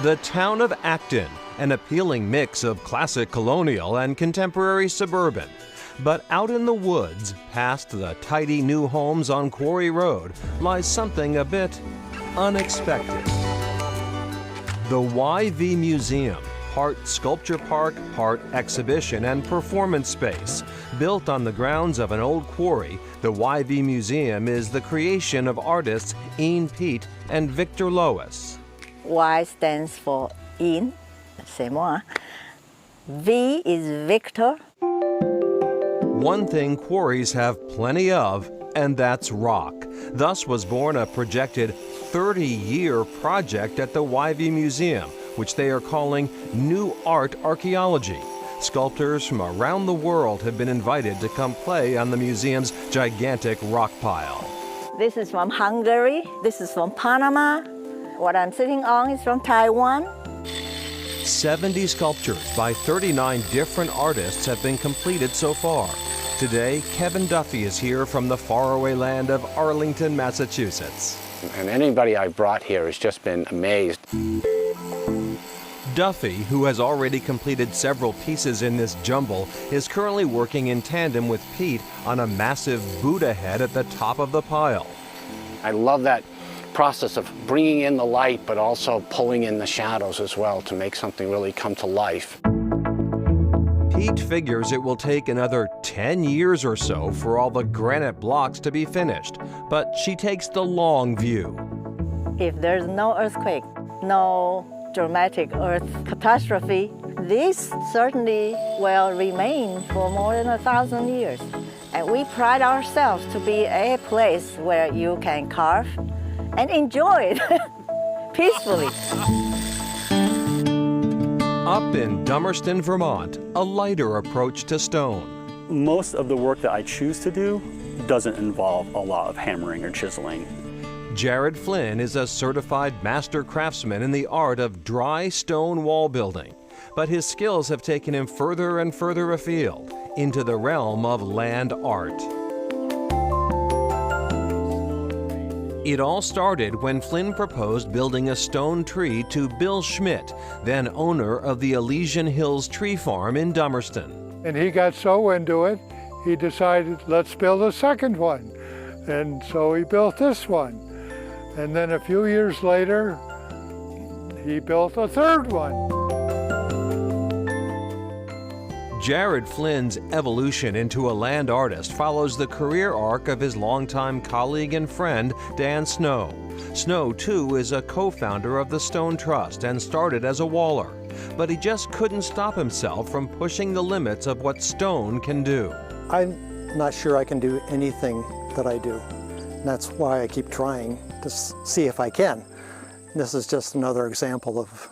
The town of Acton, an appealing mix of classic colonial and contemporary suburban. But out in the woods, past the tidy new homes on Quarry Road, lies something a bit unexpected. The YV Museum, part sculpture park, part exhibition and performance space. Built on the grounds of an old quarry, the YV Museum is the creation of artists Ian Peet and Victor Lois. Y stands for Ian, c'est moi. V is Victor. One thing quarries have plenty of, and that's rock. Thus was born a projected 30-year project at the YV Museum, which they are calling New Art Archaeology. Sculptors from around the world have been invited to come play on the museum's gigantic rock pile. This is from Hungary. This is from Panama. What I'm sitting on is from Taiwan. 70 sculptures by 39 different artists have been completed so far. Today, Kevin Duffy is here from the faraway land of Arlington, Massachusetts. And anybody I've brought here has just been amazed. Duffy, who has already completed several pieces in this jumble, is currently working in tandem with Pete on a massive Buddha head at the top of the pile. I love that process of bringing in the light, but also pulling in the shadows as well to make something really come to life. Pete figures it will take another 10 years or so for all the granite blocks to be finished, but she takes the long view. If there's no earthquake, no dramatic earth catastrophe, this certainly will remain for more than 1,000 years. And we pride ourselves to be a place where you can carve and enjoy it peacefully. Up in Dummerston, Vermont, a lighter approach to stone. Most of the work that I choose to do doesn't involve a lot of hammering or chiseling. Jared Flynn is a certified master craftsman in the art of dry stone wall building, but his skills have taken him further and further afield into the realm of land art. It all started when Flynn proposed building a stone tree to Bill Schmidt, then owner of the Elysian Hills Tree Farm in Dummerston. And he got so into it, he decided, let's build a second one. And so he built this one. And then a few years later, he built a third one. Jared Flynn's evolution into a land artist follows the career arc of his longtime colleague and friend, Dan Snow. Snow, too, is a co-founder of the Stone Trust and started as a waller. But he just couldn't stop himself from pushing the limits of what stone can do. I'm not sure I can do anything that I do. And that's why I keep trying to see if I can. This is just another example of,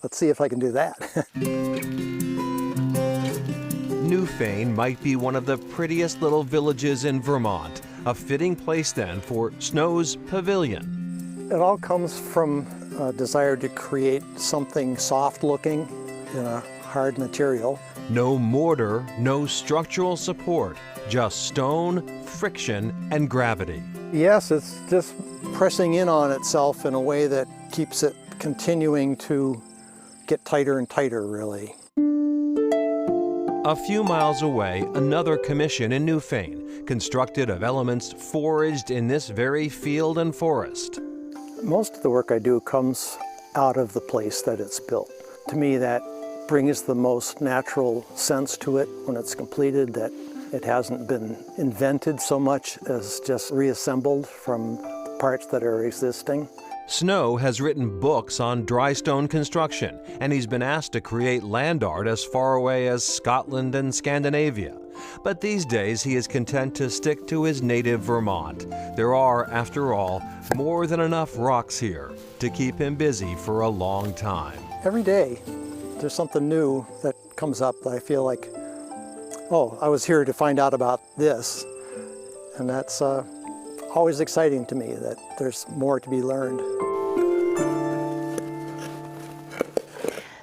let's see if I can do that. Newfane might be one of the prettiest little villages in Vermont, a fitting place then for Snow's pavilion. It all comes from a desire to create something soft looking in a hard material. No mortar, no structural support, just stone, friction, and gravity. Yes, it's just pressing in on itself in a way that keeps it continuing to get tighter and tighter, really. A few miles away, another commission in Newfane, constructed of elements foraged in this very field and forest. Most of the work I do comes out of the place that it's built. To me, that brings the most natural sense to it when it's completed, that it hasn't been invented so much as just reassembled from the parts that are existing. Snow has written books on dry stone construction, and he's been asked to create land art as far away as Scotland and Scandinavia. But these days he is content to stick to his native Vermont. There are, after all, more than enough rocks here to keep him busy for a long time. Every day there's something new that comes up that I feel like, oh, I was here to find out about this. And that's always exciting to me that there's more to be learned.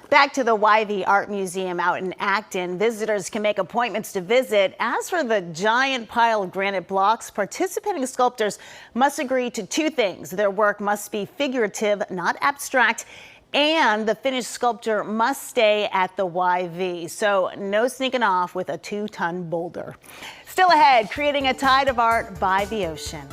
Back to the YV Art Museum out in Acton. Visitors can make appointments to visit. As for the giant pile of granite blocks, participating sculptors must agree to two things. Their work must be figurative, not abstract, And the finished sculpture must stay at the YV, so no sneaking off with a 2-ton boulder. Still ahead, creating a tide of art by the ocean.